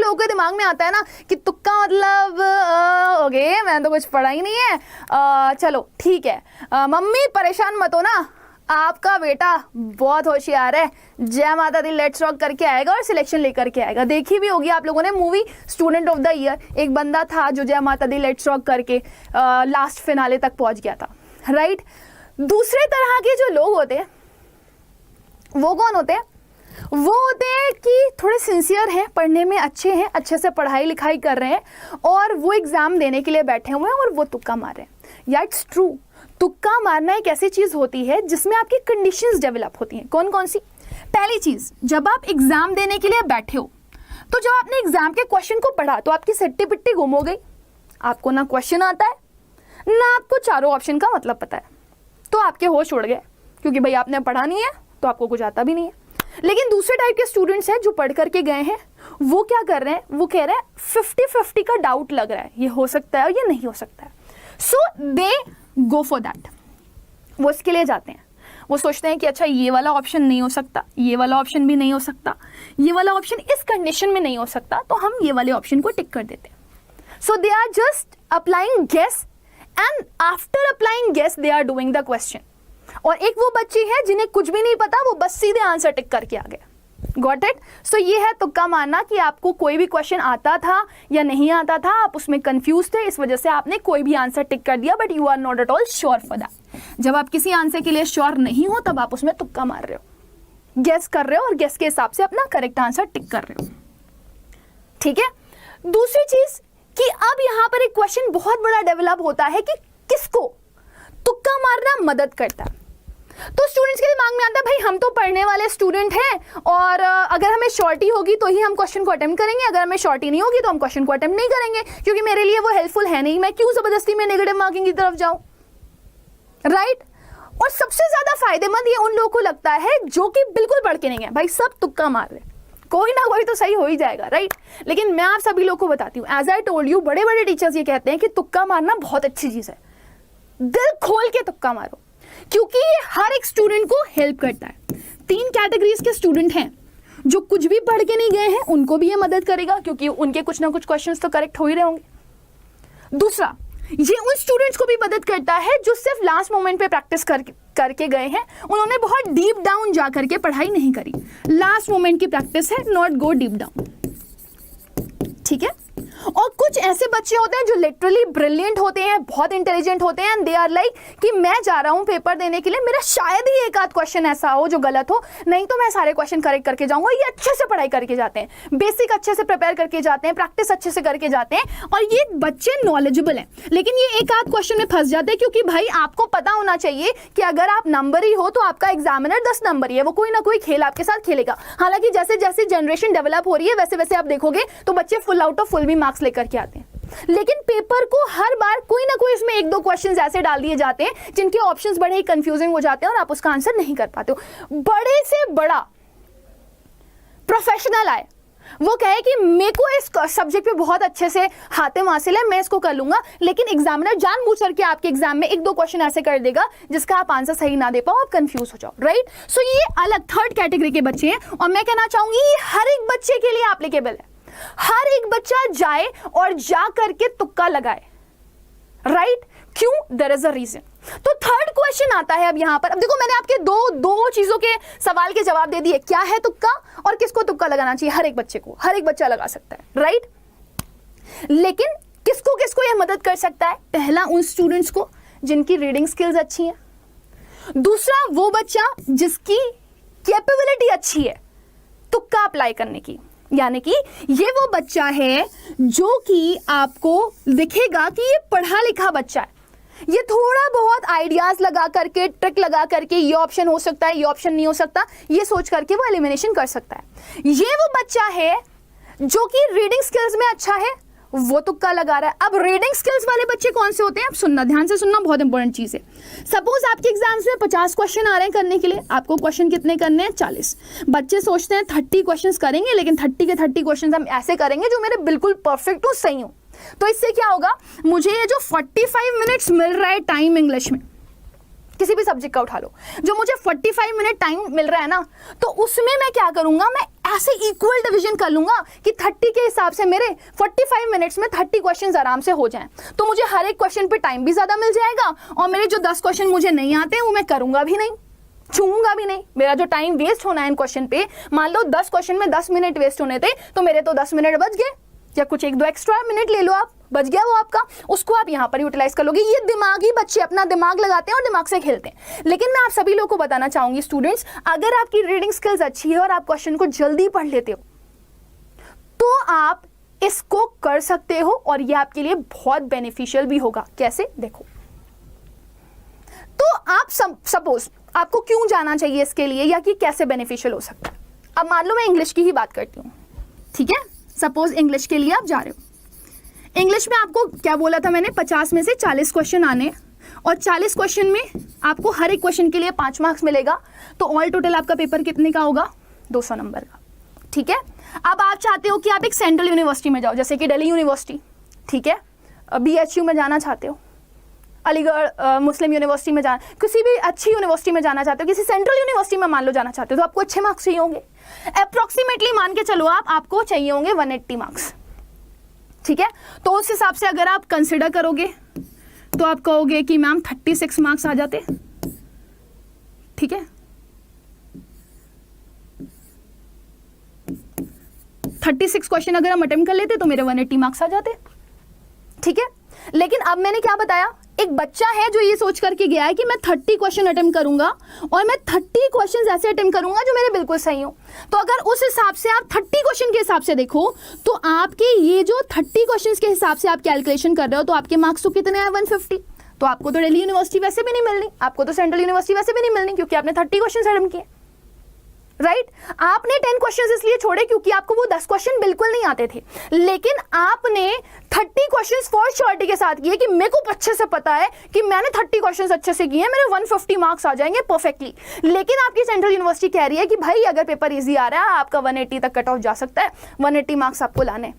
लोगों के दिमाग में आता है ना कि तुक्का मतलब ओके मैंने तो कुछ पढ़ा ही नहीं है, चलो ठीक है, मम्मी परेशान मत हो ना, आपका बेटा बहुत होशियार है, जय माता दी लेट्स रॉक करके आएगा और सिलेक्शन लेकर के आएगा। देखी भी होगी आप लोगों ने movie student of the year, एक बंदा था जो जय माता दी लेट्स रॉक करके लास्ट फिनाले तक पहुंच गया था, राइट। दूसरे तरह के जो लोग होते हैं वो कौन होते हैं? वो होते हैं कि थोड़े सिंसियर हैं, पढ़ने में अच्छे हैं, अच्छे से पढ़ाई लिखाई कर रहे हैं और वो एग्जाम देने के लिए बैठे हुए हैं और वो तुक्का मार रहे हैं। या इट्स ट्रू, तुक्का मारना एक ऐसी चीज होती है जिसमें आपकी कंडीशंस डेवलप होती हैं। कौन कौन सी? पहली चीज, जब आप एग्जाम देने के लिए बैठे हो तो जब आपने एग्जाम के क्वेश्चन को पढ़ा तो आपकी सट्टी पिट्टी गुम हो गई, आपको ना क्वेश्चन आता है ना आपको चारों ऑप्शन का मतलब पता है, तो आपके होश उड़ गए क्योंकि भाई आपने पढ़ा नहीं है तो आपको कुछ आता भी नहीं है। लेकिन दूसरे टाइप के स्टूडेंट्स हैं जो पढ़ करके गए हैं, वो क्या कर रहे हैं, वो कह रहे हैं 50-50 का डाउट लग रहा है, ये हो सकता है और ये नहीं हो सकता है, सो दे गो फॉर दैट, वो इसके लिए जाते हैं। वो सोचते हैं कि अच्छा ये वाला ऑप्शन नहीं हो सकता, ये वाला ऑप्शन भी नहीं हो सकता, ये वाला ऑप्शन इस कंडीशन में नहीं हो सकता, तो हम ये वाले ऑप्शन को टिक कर देते हैं। So they are just applying guess and after applying guess they are doing the question. और एक वो बच्ची है जिन्हें कुछ भी नहीं पता, वो बस सीधे आंसर टिक करके आ गए। Got it? सो ये है तुक्का मारना कि आपको कोई भी क्वेश्चन आता था या नहीं आता था, आप उसमें कंफ्यूज थे, इस वजह से आपने कोई भी आंसर टिक कर दिया, but you are not at all sure for that. जब आप किसी आंसर के लिए श्योर नहीं हो तब आप उसमें तुक्का मार रहे हो, गेस कर रहे हो और गेस के हिसाब से अपना करेक्ट आंसर टिक कर रहे हो। ठीक है। दूसरी चीज कि अब यहां पर एक क्वेश्चन बहुत बड़ा डेवलप होता है कि किसको तुक्का मारना मदद करता है। तो स्टूडेंट्स के दिमाग में आता है भाई हम तो पढ़ने वाले स्टूडेंट हैं और अगर हमें शॉर्टी होगी तो ही हम क्वेश्चन को अटेम्प्ट करेंगे, अगर हमें शॉर्टी नहीं होगी तो हम क्वेश्चन को अटेम्प्ट नहीं करेंगे क्योंकि मेरे लिए वो हेल्पफुल है नहीं, मैं क्यों जबरदस्ती में नेगेटिव मार्किंग की तरफ जाऊं, राइट। और सबसे ज्यादा फायदेमंद ये उन लोगों को लगता है जो कि बिल्कुल पढ़ के नहीं है, भाई सब तुक्का मार रहे, कोई ना कोई तो सही हो ही जाएगा, राइट। लेकिन मैं आप सभी लोगों को बताती हूँ, एज आई टोल्ड यू, बड़े बड़े टीचर्स ये कहते हैं कि तुक्का मारना बहुत अच्छी चीज है, दिल खोल के तुक्का मारो क्योंकि ये हर एक स्टूडेंट को हेल्प करता है। 3 कैटेगरीज के स्टूडेंट हैं, जो कुछ भी पढ़ के नहीं गए हैं उनको भी ये मदद करेगा क्योंकि उनके कुछ ना कुछ क्वेश्चंस तो करेक्ट हो ही रहे होंगे। दूसरा, ये उन स्टूडेंट्स को भी मदद करता है जो सिर्फ लास्ट मोमेंट पे प्रैक्टिस करके गए हैं, उन्होंने बहुत डीप डाउन जा करके पढ़ाई नहीं करी, लास्ट मोमेंट की प्रैक्टिस है, नॉट गो डीप डाउन। ठीक है। और कुछ ऐसे बच्चे होते हैं जो लिटरली ब्रिलियंट होते हैं, बहुत इंटेलिजेंट होते हैं, एंड दे आर लाइक कि मैं जा रहा हूं पेपर देने के लिए, मेरा शायद ही एक आध क्वेश्चन ऐसा हो जो गलत हो, नहीं तो मैं सारे क्वेश्चन करेक्ट करके जाऊंगा। ये अच्छे से पढ़ाई करके जाते हैं, बेसिक अच्छे से प्रिपेयर करके जाते हैं, प्रैक्टिस अच्छे से करके जाते हैं और ये बच्चे नॉलेजेबल हैं। लेकिन ये एक आध क्वेश्चन में फंस जाते हैं क्योंकि भाई आपको पता होना चाहिए कि अगर आप नंबर ही हो तो आपका एग्जामिनर 10 नंबर ही है, वो कोई ना कोई खेल आपके साथ खेलेगा। हालांकि जैसे जैसे जनरेशन डेवलप हो रही है वैसे वैसे आप देखोगे तो बच्चे फुल आउट ऑफ फुल भी मार्क्स लेकर के आते हैं, लेकिन पेपर को हर बार कोई ना कोई इसमें 1-2 क्वेश्चंस ऐसे डाल दिए जाते हैं जिनके ऑप्शंस बड़े ही कंफ्यूजिंग हो जाते हैं और आप उसका आंसर नहीं कर पाते हो। बड़े से बड़ा प्रोफेशनल आए, वो कहे कि मेरे को इस सब्जेक्ट पे बहुत अच्छे से हातिम हासिल है, मैं इसको कर लूंगा, लेकिन एग्जामिनर जानबूझ करके आपके एग्जाम में 1-2 क्वेश्चन ऐसे कर देगा जिसका आप आंसर सही ना दे पाओ, आप कंफ्यूज हो जाओ, राइट। सो ये अलग थर्ड कैटेगरी के बच्चे हैं और मैं कहना चाहूंगी ये हर एक बच्चे के लिए एप्लीकेबल है। हर एक बच्चा जाए और जा करके तुक्का लगाए, राइट। क्यों? There is a reason. तो थर्ड क्वेश्चन आता है अब यहां पर। अब देखो मैंने आपके दो चीजों के सवाल के जवाब दे दिए, क्या है तुक्का और किसको तुक्का लगाना चाहिए। हर एक बच्चे को, हर एक बच्चा लगा सकता है, राइट। लेकिन किसको किसको यह मदद कर सकता है? पहला उन स्टूडेंट्स को जिनकी रीडिंग स्किल्स अच्छी है, दूसरा वो बच्चा जिसकी कैपेबिलिटी अच्छी है तुक्का अप्लाई करने की, यानी कि ये वो बच्चा है जो कि आपको दिखेगा कि ये पढ़ा लिखा बच्चा है, ये थोड़ा बहुत आइडियाज लगा करके, ट्रिक लगा करके, ये ऑप्शन हो सकता है, ये ऑप्शन नहीं हो सकता, ये सोच करके वो एलिमिनेशन कर सकता है। ये वो बच्चा है जो कि रीडिंग स्किल्स में अच्छा है, वो तुक्का लगा रहा है। अब रीडिंग स्किल्स वाले बच्चे कौन से होते हैं? अब सुनना, ध्यान से सुनना, बहुत इंपॉर्टेंट चीज है। सपोज आपके एग्जाम्स में 50 क्वेश्चन आ रहे हैं करने के लिए, आपको क्वेश्चन कितने करने हैं? 40। बच्चे सोचते हैं 30 क्वेश्चंस करेंगे, लेकिन 30 के 30 क्वेश्चंस हम ऐसे करेंगे जो मेरे बिल्कुल परफेक्ट हो, सही हो। तो इससे क्या होगा, मुझे ये जो 45 मिनट्स मिल रहा है टाइम इंग्लिश में, किसी भी सब्जेक्ट का उठा लो, जो मुझे 45 मिनट टाइम मिल रहा है ना, तो उसमें मैं क्या करूंगा, मैं ऐसे इक्वल डिवीजन कर लूंगा कि 30 के हिसाब से मेरे 45 मिनट्स में 30 क्वेश्चंस आराम से हो जाएं। तो मुझे हर एक क्वेश्चन पे टाइम भी ज्यादा मिल जाएगा और मेरे जो 10 क्वेश्चन मुझे नहीं आते वो मैं करूंगा भी नहीं, छूंगा भी नहीं। मेरा जो टाइम वेस्ट होना है इन क्वेश्चन पे, मान लो 10 क्वेश्चन में 10 मिनट वेस्ट होने थे, तो मेरे तो 10 मिनट बच गए, या कुछ 1-2 एक्स्ट्रा मिनट ले लो आप, बच गया वो आपका, उसको आप यहाँ पर यूटिलाइज कर लोगे। ये दिमागी बच्चे अपना दिमाग लगाते हैं और दिमाग से खेलते हैं। लेकिन मैं आप सभी लोगों को बताना चाहूंगी स्टूडेंट्स, अगर आपकी रीडिंग स्किल्स अच्छी है और आप क्वेश्चन को जल्दी पढ़ लेते हो तो आप इसको कर सकते हो और ये आपके लिए बहुत बेनिफिशियल भी होगा। कैसे, देखो, तो आप सपोज आपको क्यों जाना चाहिए इसके लिए, या कि कैसे बेनिफिशियल हो सकता है। अब मान लो मैं इंग्लिश की ही बात करती हूँ, ठीक है, सपोज इंग्लिश के लिए आप जा रहे हो। इंग्लिश में आपको क्या बोला था मैंने, 50 में से 40 क्वेश्चन आने, और 40 क्वेश्चन में आपको हर एक क्वेश्चन के लिए 5 मार्क्स मिलेगा, तो ऑल टोटल आपका पेपर कितने का होगा, 200 नंबर का, ठीक है। अब आप चाहते हो कि आप एक सेंट्रल यूनिवर्सिटी में जाओ, जैसे कि दिल्ली यूनिवर्सिटी, ठीक है, BHU में जाना चाहते हो, अलीगढ़ मुस्लिम यूनिवर्सिटी में जाना, किसी भी अच्छी यूनिवर्सिटी में जाना चाहते हो, किसी सेंट्रल यूनिवर्सिटी में मान लो जाना चाहते हो, तो आपको अच्छे मार्क्स चाहिए होंगे। अप्रोक्सीमेटली मान के चलो आपको चाहिए होंगे 180 मार्क्स, ठीक है। तो उस हिसाब से अगर आप कंसिडर करोगे तो आप कहोगे कि मैम 36 मार्क्स आ जाते, ठीक है, 36 क्वेश्चन अगर हम अटेम्प्ट कर लेते तो मेरे 180 मार्क्स आ जाते, ठीक है। लेकिन अब मैंने क्या बताया, एक बच्चा है जो ये सोच करके गया है कि मैं 30 क्वेश्चन अटेम्प्ट करूंगा और मैं 30 क्वेश्चन ऐसे अटेम्प्ट करूंगा जो मेरे बिल्कुल सही हो। तो अगर उस हिसाब से आप 30 क्वेश्चन के हिसाब से देखो तो आपके ये जो 30 क्वेश्चन के हिसाब से आप कैलकुलेशन कर रहे हो, तो आपके मार्क्स तो कितने हैं, 150। तो आपको तो दिल्ली यूनिवर्सिटी वैसे भी नहीं मिलनी, आपको तो सेंट्रल यूनिवर्सिटी वैसे भी नहीं मिलनी, क्योंकि आपने 30 क्वेश्चन अटेम्प्ट किए, राइट। आपने 10 क्वेश्चंस इसलिए छोड़े क्योंकि आपको वो 10 क्वेश्चन बिल्कुल नहीं आते थे, लेकिन आपने 30 क्वेश्चंस फॉर श्योरिटी के साथ किए कि मेरे को अच्छे से पता है कि मैंने 30 क्वेश्चंस अच्छे से किए हैं, मेरे 150 मार्क्स आ जाएंगे परफेक्टली। लेकिन आपकी सेंट्रल यूनिवर्सिटी कह रही है कि भाई अगर पेपर इजी आ रहा है आपका 180 तक कट ऑफ जा सकता है, 180 मार्क्स आपको लाने,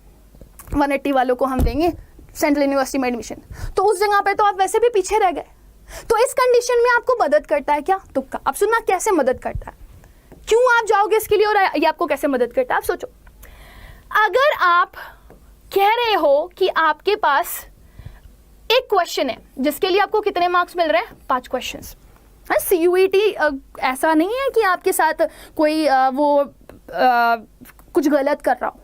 180 वालों को हम देंगे सेंट्रल यूनिवर्सिटी में एडमिशन। तो उस जगह पे तो आप वैसे भी पीछे रह गए। तो इस कंडीशन में आपको मदद करता है क्या, तुक्का। अब सुनना कैसे मदद करता है, क्यों आप जाओगे इसके लिए और ये आपको कैसे मदद करता है। आप सोचो, अगर आप कह रहे हो कि आपके पास एक क्वेश्चन है जिसके लिए आपको कितने मार्क्स मिल रहे हैं, 5 क्वेश्चंस। CUET ऐसा नहीं है कि आपके साथ कोई कुछ गलत कर रहा हो,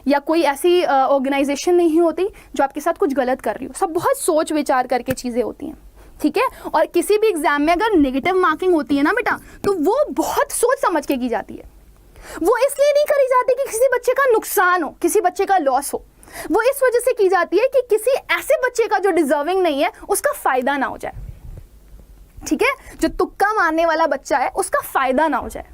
या कोई ऐसी ऑर्गेनाइजेशन नहीं होती जो आपके साथ कुछ गलत कर रही हो। सब बहुत सोच विचार करके चीजें होती हैं, ठीक है। और किसी भी एग्जाम में अगर नेगेटिव मार्किंग होती है ना बेटा, तो वो बहुत सोच समझ के की जाती है। वो इसलिए नहीं करी जाती कि किसी बच्चे का नुकसान हो, किसी बच्चे का लॉस हो, वो इस वजह से की जाती है कि किसी ऐसे बच्चे का जो डिजर्विंग नहीं है उसका फायदा ना हो जाए, ठीक है। जो तुक्का मारने वाला बच्चा है उसका फायदा ना हो जाए,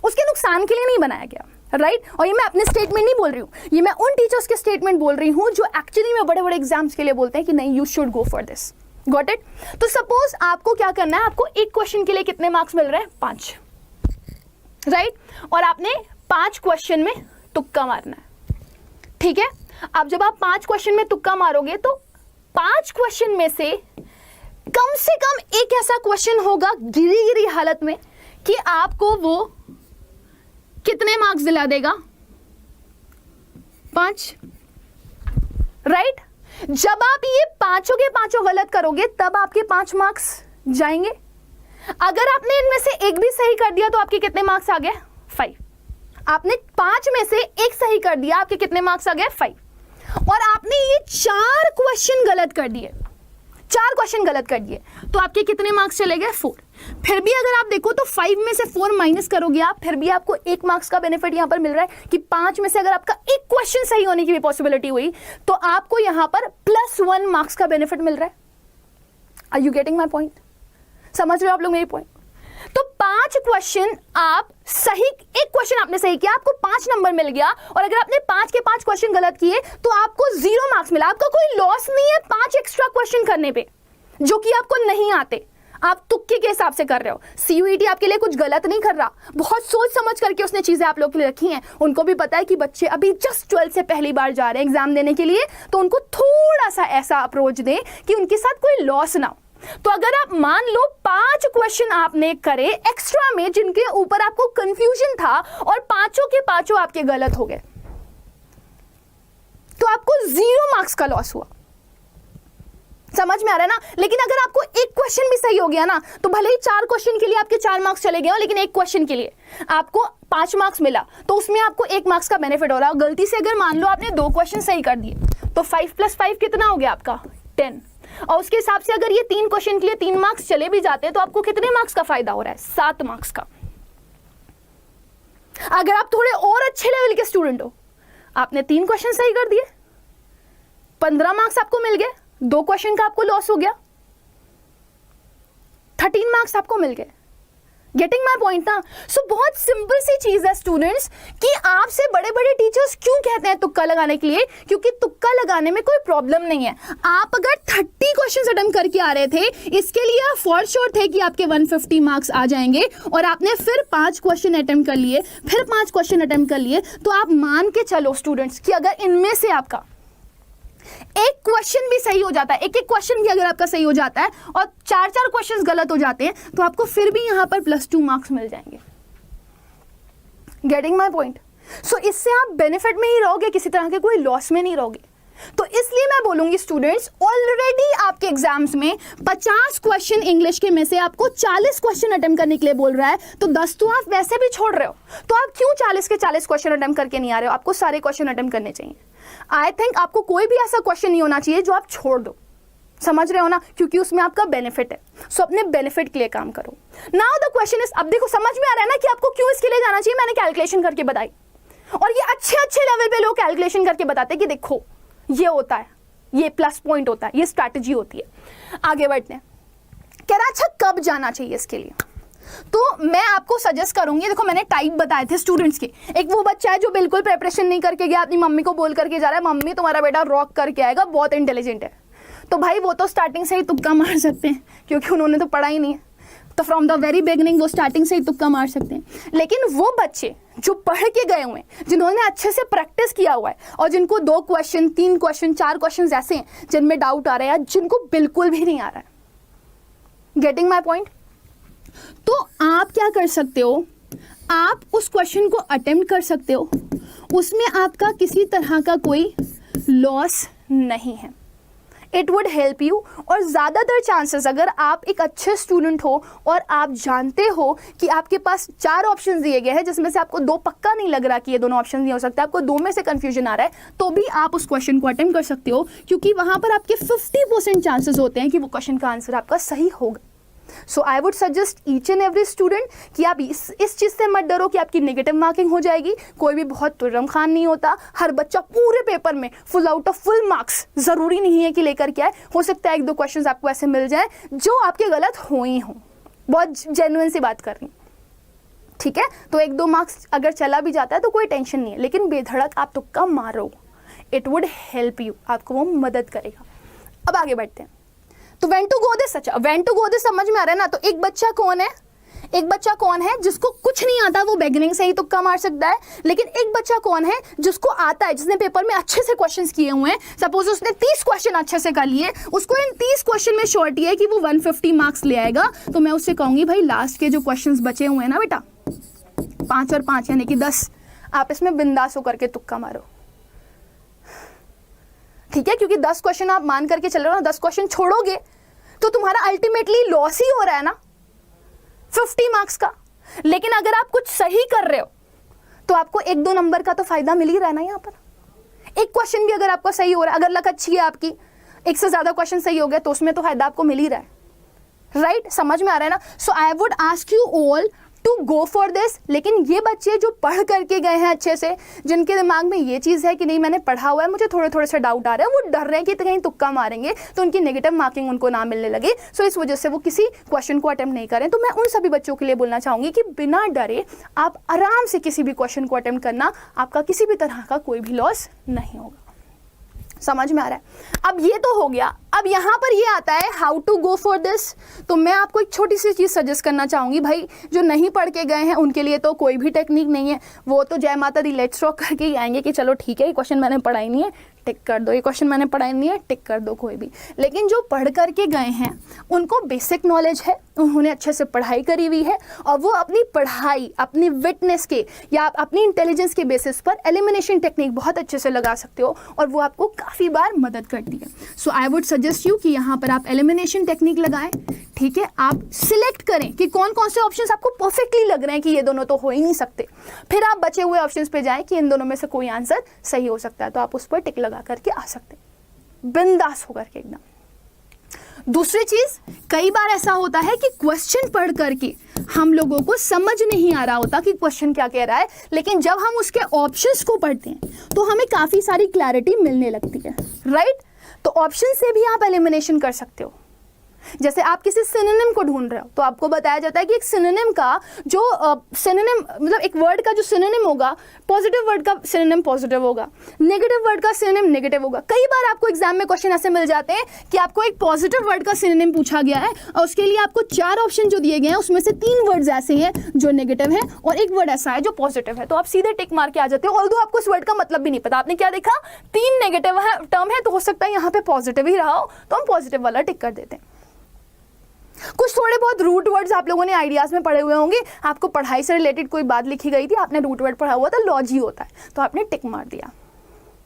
उसके नुकसान के लिए नहीं बनाया गया, राइट। और ये मैं अपने स्टेटमेंट नहीं बोल रही हूँ, ये मैं उन टीचर्स के स्टेटमेंट बोल रही हूँ जो एक्चुअली में बड़े बड़े एग्जाम्स के लिए बोलते हैं कि नहीं, you should go for this, got it. तो सपोज आपको क्या करना है, आपको एक क्वेश्चन के लिए कितने मार्क्स मिल रहे हैं, 5, राइट। और आपने 5 क्वेश्चन में तुक्का मारना है, ठीक है। अब जब आप 5 क्वेश्चन में तुक्का मारोगे तो 5 क्वेश्चन में से कम एक ऐसा क्वेश्चन होगा गिरी गिरी हालत में कि आपको वो कितने मार्क्स दिला देगा, 5, राइट। जब आप ये पांचों के पांचों गलत करोगे तब आपके 5 मार्क्स जाएंगे। अगर आपने इनमें से एक भी सही कर दिया तो आपके कितने मार्क्स आ गए, 5। आपने 5 में से एक सही कर दिया, आपके कितने मार्क्स आ गए, 5। और आपने ये 4 क्वेश्चन गलत कर दिए, 4 क्वेश्चन गलत कर दिए, तो आपके कितने मार्क्स चले गए, 4। फिर भी अगर आप देखो तो 5 में से 4 माइनस करोगे आप, फिर भी आपको 1 मार्क्स का बेनिफिट यहां पर मिल रहा है कि 5 में से अगर आपका एक क्वेश्चन सही होने की भी पॉसिबिलिटी हुई तो आपको यहां पर +1 मार्क्स का बेनिफिट मिल रहा है। Are you getting my point, समझ रहे हो आप लोग मेरी पॉइंट। तो 5 क्वेश्चन आप सही, एक क्वेश्चन आपने सही किया, आपको 5 नंबर मिल गया। और अगर आपने 5 के 5 क्वेश्चन गलत किए तो आपको 0 मार्क्स मिला। आपका कोई लॉस नहीं है 5 एक्स्ट्रा क्वेश्चन करने पे जो कि आपको नहीं आते, आप तुक्के के हिसाब से कर रहे हो। CUET आपके लिए कुछ गलत नहीं कर रहा, बहुत सोच समझ करके उसने चीजें आप लोग के लिए रखी हैं। उनको भी पता है कि बच्चे अभी जस्ट 12th से पहली बार जा रहे हैं एग्जाम देने के लिए, तो उनको थोड़ा सा ऐसा अप्रोच दें कि उनके साथ कोई लॉस ना हो। तो अगर आप मान लो 5 क्वेश्चन आपने करे एक्स्ट्रा में जिनके ऊपर आपको कंफ्यूजन था और पांचों के पांचों आपके गलत हो गए, तो आपको 0 मार्क्स का लॉस हुआ। समझ में आ रहा है ना? लेकिन अगर आपको एक क्वेश्चन भी सही हो गया ना, तो भले ही 4 क्वेश्चन के लिए आपके 4 मार्क्स चले गए हो, लेकिन एक क्वेश्चन के लिए आपको 5 मार्क्स मिला, तो उसमें आपको 1 मार्क्स का बेनिफिट हो रहा है। गलती से अगर मान लो आपने 2 क्वेश्चन सही कर दिए, तो 5 + 5 कितना हो गया आपका 10, और उसके हिसाब से अगर ये 3 क्वेश्चन के लिए 3 मार्क्स चले भी जाते हैं, तो आपको कितने मार्क्स का फायदा हो रहा है? 7 मार्क्स का। अगर आप थोड़े और अच्छे लेवल के स्टूडेंट हो, आपने 3 क्वेश्चन सही कर दिए, 15 मार्क्स आपको मिल गए, 2 क्वेश्चन का आपको लॉस हो गया, 13 मार्क्स आपको मिल गए। गेटिंग माई पॉइंट ना? सो बहुत सिंपल सी चीज है स्टूडेंट्स, कि आपसे बड़े बड़े टीचर्स क्यों कहते हैं तुक्का लगाने के लिए, क्योंकि तुक्का लगाने में कोई प्रॉब्लम नहीं है। आप अगर 30 क्वेश्चन अटेम्प्ट करके आ रहे थे, इसके लिए आप फॉर श्योर थे कि आपके 150 मार्क्स आ जाएंगे, और आपने फिर 5 क्वेश्चन अटेम्प्ट कर लिए, फिर 5 क्वेश्चन अटेम्प्ट कर लिए, तो आप मान के चलो स्टूडेंट्स कि अगर इनमें से आपका एक क्वेश्चन भी सही हो जाता है, एक क्वेश्चन भी अगर आपका सही हो जाता है और 4 क्वेश्चंस गलत हो जाते हैं, तो आपको फिर भी यहां पर +2 मार्क्स मिल जाएंगे। Getting my point? सो इससे आप बेनिफिट में ही रहोगे, किसी तरह के कोई लॉस में नहीं रहोगे। तो इसलिए मैं बोलूंगी स्टूडेंट्स, ऑलरेडी आपके एग्जाम्स में 50 क्वेश्चन इंग्लिश के में से आपको 40 क्वेश्चन अटेम्प्ट करने के लिए बोल रहा है, तो 10 तो आप वैसे भी छोड़ रहे हो, तो आप क्यों 40 के 40 क्वेश्चन अटेम्प्ट करके नहीं आ रहे हो? आपको सारे क्वेश्चन अटेम्प्ट करने चाहिए। आई थिंक आपको कोई भी ऐसा क्वेश्चन नहीं होना चाहिए जो आप छोड़ दो। समझ रहे हो ना? क्योंकि उसमें आपका बेनिफिट है। सो अपने बेनिफिट के लिए काम करो। नाउ द क्वेश्चन इज, अब देखो समझ में आ रहा है ना कि आपको क्यों इसके लिए जाना चाहिए? मैंने कैलकुलेशन करके बताई, और ये अच्छे लेवल पे लोग कैलकुलेशन करके बताते हैं कि देखो ये होता है, ये प्लस पॉइंट होता है, ये स्ट्रैटेजी होती है। आगे बढ़ते हैं। कह रहा अच्छा कब जाना चाहिए इसके लिए? तो मैं आपको सजेस्ट करूंगी, देखो मैंने टाइप बताए थे स्टूडेंट्स के। एक वो बच्चा है जो बिल्कुल प्रिपरेशन नहीं करके गया, अपनी मम्मी को बोल करके जा रहा है मम्मी तुम्हारा बेटा रॉक करके आएगा, बहुत इंटेलिजेंट है। तो भाई वो तो स्टार्टिंग से ही तुक्का मार सकते हैं, क्योंकि उन्होंने तो पढ़ा ही नहीं है, तो फ्रॉम द वेरी बिगनिंग वो स्टार्टिंग से ही तुक्का मार सकते हैं। लेकिन वो बच्चे जो पढ़ के गए हुए हैं, जिन्होंने अच्छे से प्रैक्टिस किया हुआ है, और जिनको 2 क्वेश्चन 3 क्वेश्चन 4 क्वेश्चन ऐसे हैं जिनमें डाउट आ रहा है, जिनको बिल्कुल भी नहीं आ रहा है। Getting my point? तो आप क्या कर सकते हो, आप उस क्वेश्चन को अटेम्प्ट कर सकते हो, उसमें आपका किसी तरह का कोई लॉस नहीं है। It would help you. और ज़्यादातर चांसेस, अगर आप एक अच्छे स्टूडेंट हो और आप जानते हो कि आपके पास 4 ऑप्शन दिए गए हैं, जिसमें से आपको 2 पक्का नहीं लग रहा कि ये दोनों ऑप्शन नहीं हो सकता, आपको 2 में से कंफ्यूजन आ रहा है, तो भी आप उस क्वेश्चन को अटेम्प्ट कर सकते हो, क्योंकि वहां पर आपके 50% चांसेस होते हैं कि वो क्वेश्चन का आंसर आपका सही होगा। So I would suggest each and every student कि आप इस चीज़ से मत डरो कि आपकी नेगेटिव मार्किंग हो जाएगी। कोई भी बहुत तुर्रम खान नहीं होता, हर बच्चा पूरे पेपर में full out of full marks ज़रूरी नहीं है कि लेकर के आए। हो सकता है 1-2 क्वेश्चंस आपको ऐसे मिल जाए जो आपके गलत हो ही हों। बहुत जेन्युइन सी बात कर रही हूँ, ठीक है? तो 1-2 मार्क्स अगर चला भी जाता है तो कोई टेंशन नहीं है, लेकिन बेधड़क आप तुक्का मारो, इट वुड हेल्प यू, आपको वो मदद करेगा। अब आगे बढ़ते हैं। तो व्हेन टू गो दिस, अच्छा व्हेन टू गो दिस समझ में आ रहा है ना? तो एक बच्चा कौन है जिसको कुछ नहीं आता, वो बिगिनिंग से ही तुक्का मार सकता है। लेकिन एक बच्चा कौन है जिसको आता है, जिसने पेपर में अच्छे से क्वेश्चंस किए हुए हैं, सपोज उसने 30 क्वेश्चन अच्छे से कर लिए, उसको इन 30 क्वेश्चन में श्योरिटी है कि वो 150 मार्क्स ले आएगा। तो मैं उससे कहूंगी भाई लास्ट के जो क्वेश्चन बचे हुए हैं ना बेटा, 5 और 5 यानी कि 10, आप इसमें बिंदास होकर के तुक्का मारो, ठीक है? क्योंकि 10 क्वेश्चन आप मान करके चल रहे हो ना, 10 क्वेश्चन छोड़ोगे तो तुम्हारा अल्टीमेटली लॉस ही हो रहा है ना 50 मार्क्स का। लेकिन अगर आप कुछ सही कर रहे हो तो आपको 1-2 नंबर का तो फायदा मिल ही रहा है ना। यहाँ पर एक क्वेश्चन भी अगर आपका सही हो रहा है, अगर लक अच्छी है आपकी, 1 से ज़्यादा क्वेश्चन सही हो गया, तो उसमें तो फायदा आपको मिल ही रहा है, राइट? समझ में आ रहा है ना? So I would ask you all to go for this. लेकिन ये बच्चे जो पढ़ करके गए हैं अच्छे से, जिनके दिमाग में ये चीज़ है कि नहीं मैंने पढ़ा हुआ है, मुझे थोड़े से डाउट आ रहा है, वो डर रहे हैं कि कहीं तुक्का मारेंगे तो उनकी नेगेटिव मार्किंग उनको ना मिलने लगे, सो इस वजह से वो किसी क्वेश्चन को अटेम्प्ट नहीं करें। तो मैं उन सभी बच्चों के लिए बोलना चाहूँगी कि बिना डरे आप आराम से किसी भी क्वेश्चन को अटेम्प्ट करना, आपका किसी भी तरह का कोई भी लॉस नहीं होगा। समझ में आ रहा है? अब ये तो हो गया। अब यहाँ पर ये आता है how to go for this. तो मैं आपको एक छोटी सी चीज़ सजेस्ट करना चाहूँगी भाई, जो नहीं पढ़ के गए हैं उनके लिए तो कोई भी टेक्निक नहीं है, वो तो जय माता दी लेट्स रॉक करके ही आएंगे कि चलो ठीक है ये क्वेश्चन मैंने पढ़ा ही नहीं है, टिक कर दो, ये क्वेश्चन मैंने पढ़ा ही नहीं है, टिक कर दो कोई भी। लेकिन जो पढ़ करके गए हैं उनको बेसिक नॉलेज है, उन्होंने अच्छे से पढ़ाई करी हुई है और वो अपनी पढ़ाई, अपनी विटनेस के या अपनी इंटेलिजेंस के बेसिस पर एलिमिनेशन टेक्निक बहुत अच्छे से लगा सकते हो और वो आपको काफ़ी बार मदद करती है। सो आई वुड सजेस्ट यू कि यहाँ पर आप एलिमिनेशन टेक्निक लगाएं, ठीक है? आप सिलेक्ट करें कि कौन कौन से ऑप्शंस आपको परफेक्टली लग रहे हैं कि ये दोनों तो हो ही नहीं सकते, फिर आप बचे हुए ऑप्शंस पे जाएं कि इन दोनों में से कोई आंसर सही हो सकता है, तो आप उस पर टिक लगा करके आ सकते हैं बिंदास होकर के एकदम। दूसरी चीज, कई बार ऐसा होता है कि क्वेश्चन पढ़ करके हम लोगों को समझ नहीं आ रहा होता कि क्वेश्चन क्या कह रहा है, लेकिन जब हम उसके ऑप्शंस को पढ़ते हैं तो हमें काफी सारी क्लैरिटी मिलने लगती है, राइट? तो ऑप्शन से भी आप एलिमिनेशन कर सकते हो। जैसे आप किसी सिनोनिम को ढूंढ रहे हो तो आपको बताया जाता है कि एक सिनोनिम का जो सिनोनिम मतलब एक वर्ड का जो सिनोनिम होगा, पॉजिटिव वर्ड का सिनोनिम पॉजिटिव होगा, नेगेटिव वर्ड का सिनोनिम नेगेटिव होगा। कई बार आपको एग्जाम में क्वेश्चन ऐसे मिल जाते हैं कि आपको एक पॉजिटिव वर्ड का सिनोनिम पूछा गया है और उसके लिए आपको 4 ऑप्शन जो दिए गए हैं उसमें से 3 वर्ड्स ऐसे हैं जो नेगेटिव है और एक वर्ड ऐसा है जो पॉजिटिव है, तो आप सीधे टिक मार के आ जाते हो। ऑल्दो आपको इस वर्ड का मतलब भी नहीं पता, आपने क्या देखा 3 नेगेटिव टर्म है तो हो सकता है यहाँ पे पॉजिटिव ही रहा हो, तो हम पॉजिटिव वाला टिक कर देते हैं। कुछ थोड़े बहुत रूट वर्ड्स आप लोगों ने आइडियाज में पढ़े हुए होंगे, आपको पढ़ाई से रिलेटेड कोई बात लिखी गई थी, आपने रूट वर्ड पढ़ा हुआ था, लॉजी होता है, तो आपने टिक मार दिया,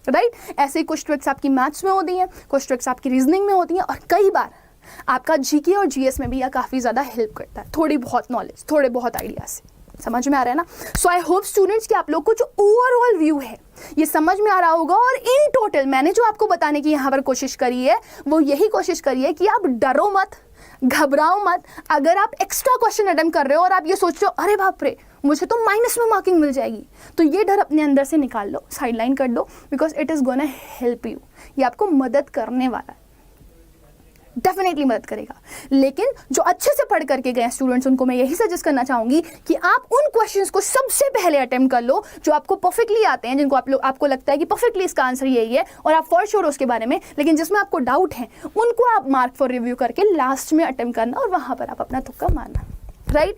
राइट? ऐसे ही कुछ ट्रिक्स आपकी मैथ्स में होती हैं, कुछ ट्रिक्स आपकी रीजनिंग में होती हैं और कई बार आपका जीके और जीएस में भी यह काफ़ी ज़्यादा हेल्प करता है, थोड़ी बहुत नॉलेज, थोड़े बहुत आइडियाज से। समझ में आ रहा है ना? सो आई होप स्टूडेंट्स कि आप लोग को जो ओवरऑल व्यू है ये समझ में आ रहा होगा और इन टोटल मैंने जो आपको बताने की यहाँ पर कोशिश करी है वो यही कोशिश करी है कि आप डरो मत, घबराओ मत। अगर आप एक्स्ट्रा क्वेश्चन अटेम्प्ट कर रहे हो और आप ये सोच रहे हो अरे बाप रे मुझे तो माइनस में मार्किंग मिल जाएगी, तो ये डर अपने अंदर से निकाल लो, साइडलाइन कर दो, because it is gonna help you. ये आपको मदद करने वाला है, डेफिनेटली मदद करेगा। लेकिन जो अच्छे से पढ़ करके गए स्टूडेंट्स उनको मैं यही सजेस्ट करना चाहूंगी कि आप उन क्वेश्चंस को सबसे पहले अटेम्प्ट कर लो जो आपको परफेक्टली आते हैं, जिनको आपको लगता है कि परफेक्टली इसका आंसर यही है और आप फॉर श्योर हो उसके बारे में, लेकिन जिसमें आपको डाउट है उनको आप मार्क फॉर रिव्यू करके लास्ट में अटेम्प्ट करना और वहां पर आप अपना तुक्का मारना, राइट?